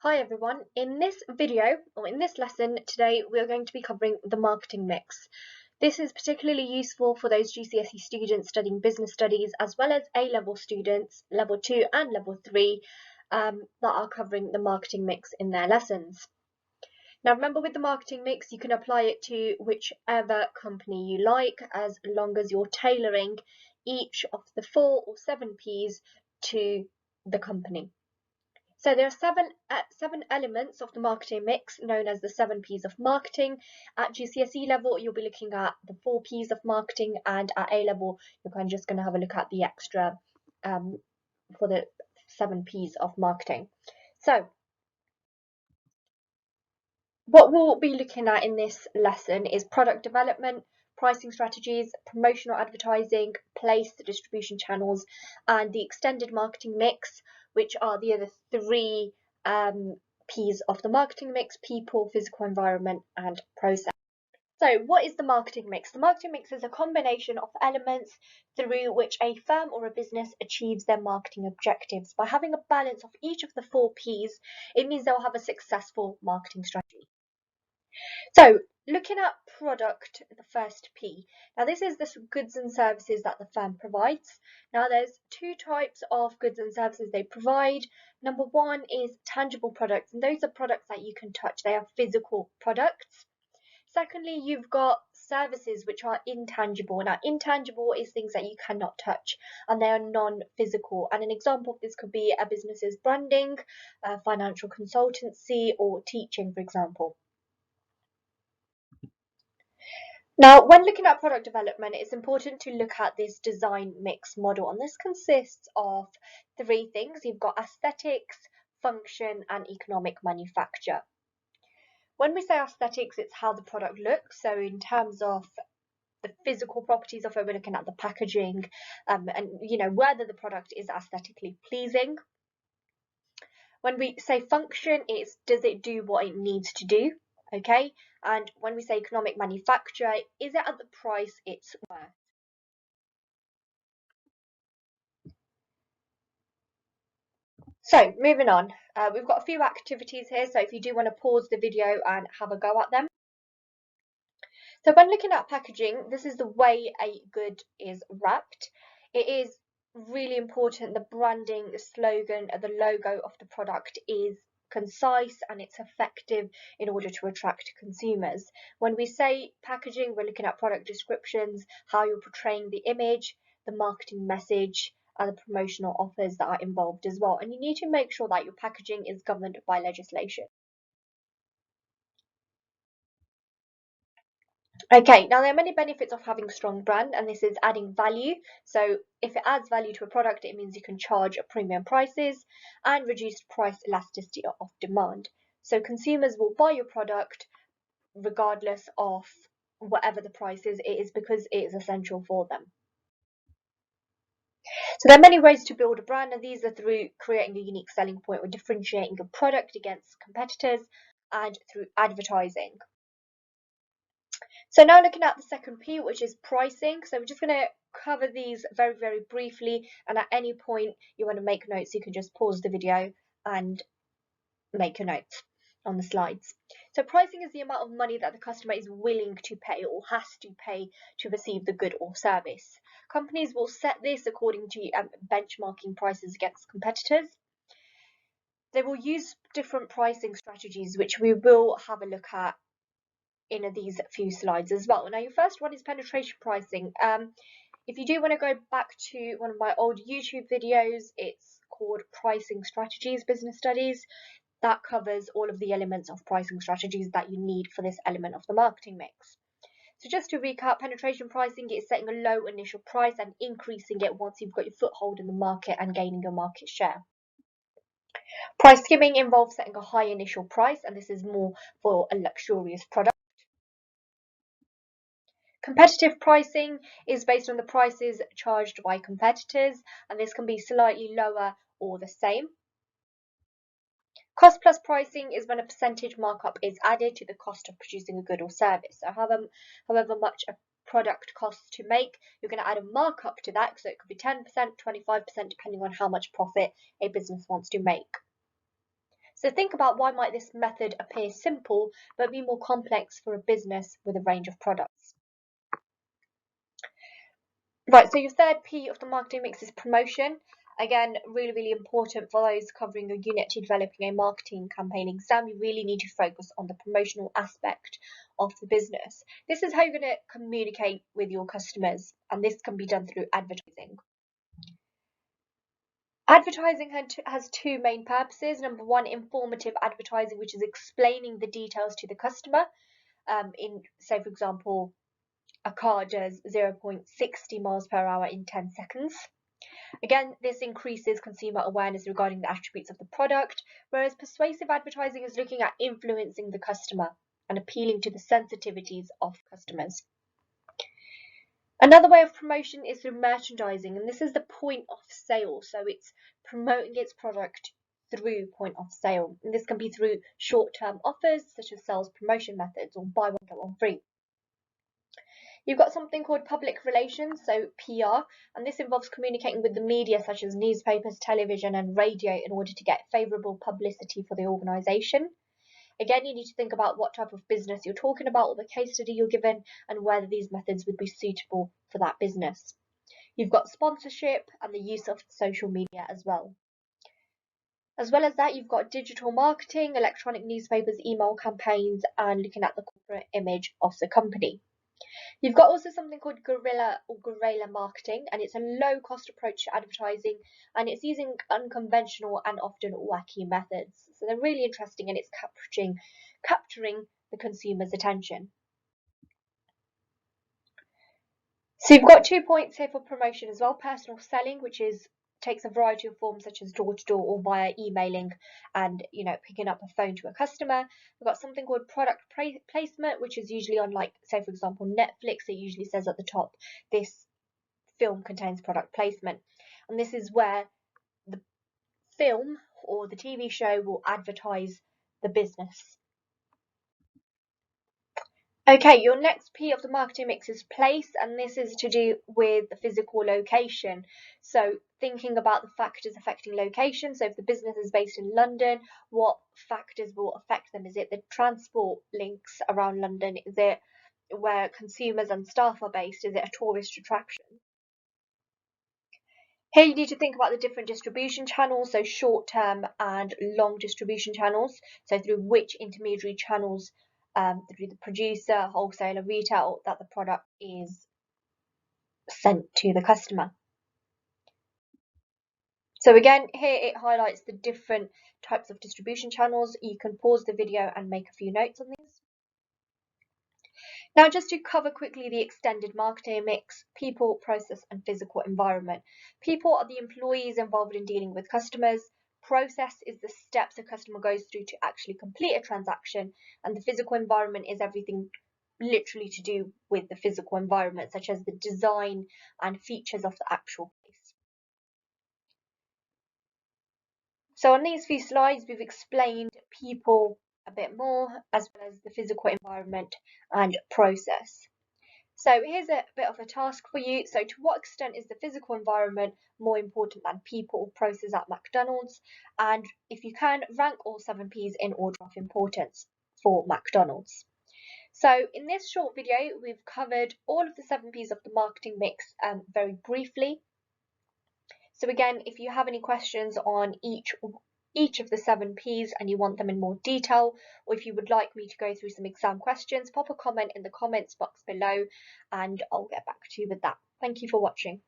Hi everyone, in this video or in this lesson today we are going to be covering the marketing mix. This is particularly useful for those GCSE students studying business studies as well as A-level students, level 2 and level 3 that are covering the marketing mix in their lessons. Now remember, with the marketing mix you can apply it to whichever company you like as long as you're tailoring each of the 4 or 7 P's to the company. So there are seven elements of the marketing mix known as the 7 P's of marketing. At GCSE level, you'll be looking at the 4 P's of marketing, and at A level, you're kind of just going to have a look at the extra for the 7 P's of marketing. So what we'll be looking at in this lesson is product development, pricing strategies, promotional advertising, place, distribution channels, and the extended marketing mix, which are the other 3 P's of the marketing mix: people, physical environment, and process. So what is the marketing mix? The marketing mix is a combination of elements through which a firm or a business achieves their marketing objectives. By having a balance of each of the 4 P's, it means they'll have a successful marketing strategy. So looking at product, the first P. Now this is the goods and services that the firm provides. Now there's 2 types of goods and services they provide. Number 1 is tangible products, and those are products that you can touch. They are physical products. Secondly, you've got services which are intangible. Now intangible is things that you cannot touch and they are non-physical, and an example of this could be a business's branding, financial consultancy, or teaching, for example. Now, when looking at product development, it's important to look at this design mix model, and this consists of 3 things. You've got aesthetics, function, and economic manufacture. When we say aesthetics, it's how the product looks. So in terms of the physical properties of it, we're looking at the packaging and whether the product is aesthetically pleasing. When we say function, it's does it do what it needs to do? Okay, and when we say economic manufacture, is it at the price it's worth? So moving on, we've got a few activities here, so if you do want to pause the video and have a go at them. So when looking at packaging, this is the way a good is wrapped. It is really important the branding, the slogan, the logo of the product is concise and it's effective in order to attract consumers. When we say packaging, we're looking at product descriptions, how you're portraying the image, the marketing message, and the promotional offers that are involved as well. And you need to make sure that your packaging is governed by legislation. Okay, now there are many benefits of having a strong brand, and this is adding value. So if it adds value to a product, it means you can charge premium prices and reduced price elasticity of demand. So consumers will buy your product regardless of whatever the price is. It is because it is essential for them. So there are many ways to build a brand, and these are through creating a unique selling point or differentiating a product against competitors, and through advertising. So now looking at the second P, which is pricing. So we're just going to cover these very, very briefly, and at any point you want to make notes, you can just pause the video and make your notes on the slides. So pricing is the amount of money that the customer is willing to pay or has to pay to receive the good or service. Companies will set this according to benchmarking prices against competitors. They will use different pricing strategies, which we will have a look at in these few slides as well. Now your first one is penetration pricing. If you do want to go back to one of my old YouTube videos, it's called Pricing Strategies Business Studies. That covers all of the elements of pricing strategies that you need for this element of the marketing mix. So just to recap, penetration pricing is setting a low initial price and increasing it once you've got your foothold in the market and gaining your market share. Price skimming involves setting a high initial price, and this is more for a luxurious product. Competitive pricing is based on the prices charged by competitors, and this can be slightly lower or the same. Cost plus pricing is when a percentage markup is added to the cost of producing a good or service. So however much a product costs to make, you're going to add a markup to that, so it could be 10%, 25%, depending on how much profit a business wants to make. So think about why might this method appear simple but be more complex for a business with a range of products. Right, so your third P of the marketing mix is promotion. Again, really important for those covering a unit to developing a marketing campaign exam. You really need to focus on the promotional aspect of the business. This is how you're going to communicate with your customers, and this can be done through advertising. Advertising has two main purposes. Number one, informative advertising, which is explaining the details to the customer. In, say, for example, a car does 0.60 miles per hour in 10 seconds. Again, this increases consumer awareness regarding the attributes of the product, whereas persuasive advertising is looking at influencing the customer and appealing to the sensitivities of customers. Another way of promotion is through merchandising, and this is the point of sale. So it's promoting its product through point of sale. And this can be through short-term offers, such as sales promotion methods or buy one, get one free. You've got something called public relations, so PR, and this involves communicating with the media such as newspapers, television and radio in order to get favourable publicity for the organisation. Again, you need to think about what type of business you're talking about or the case study you're given and whether these methods would be suitable for that business. You've got sponsorship and the use of social media as well. As well as that, you've got digital marketing, electronic newspapers, email campaigns, and looking at the corporate image of the company. You've got also something called guerrilla or guerrilla marketing, and it's a low-cost approach to advertising, and it's using unconventional and often wacky methods. So they're really interesting, and it's capturing the consumer's attention. So you've got 2 points here for promotion as well. Personal selling, which takes a variety of forms such as door-to-door or via emailing and picking up a phone to a customer. We've got something called product placement, which is usually on, like, say for example Netflix. It usually says at the top, this film contains product placement, and this is where the film or the TV show will advertise the business. Okay, your next P of the marketing mix is place, and this is to do with the physical location. So thinking about the factors affecting location. So if the business is based in London, what factors will affect them? Is it the transport links around London? Is it where consumers and staff are based? Is it a tourist attraction? Here you need to think about the different distribution channels, so short-term and long distribution channels. So through which intermediary channels, through the producer, wholesaler, retail, that the product is sent to the customer. So again, here it highlights the different types of distribution channels. You can pause the video and make a few notes on these. Now, just to cover quickly the extended marketing mix: people, process and physical environment. People are the employees involved in dealing with customers. Process is the steps a customer goes through to actually complete a transaction, and the physical environment is everything literally to do with the physical environment, such as the design and features of the actual place. So on these few slides, we've explained people a bit more, as well as the physical environment and process. So here's a bit of a task for you. So to what extent is the physical environment more important than people or process at McDonald's? And if you can, rank all 7P's in order of importance for McDonald's. So in this short video, we've covered all of the 7P's of the marketing mix very briefly. So again, if you have any questions on each of the 7P's and you want them in more detail, or if you would like me to go through some exam questions, pop a comment in the comments box below and I'll get back to you with that. Thank you for watching.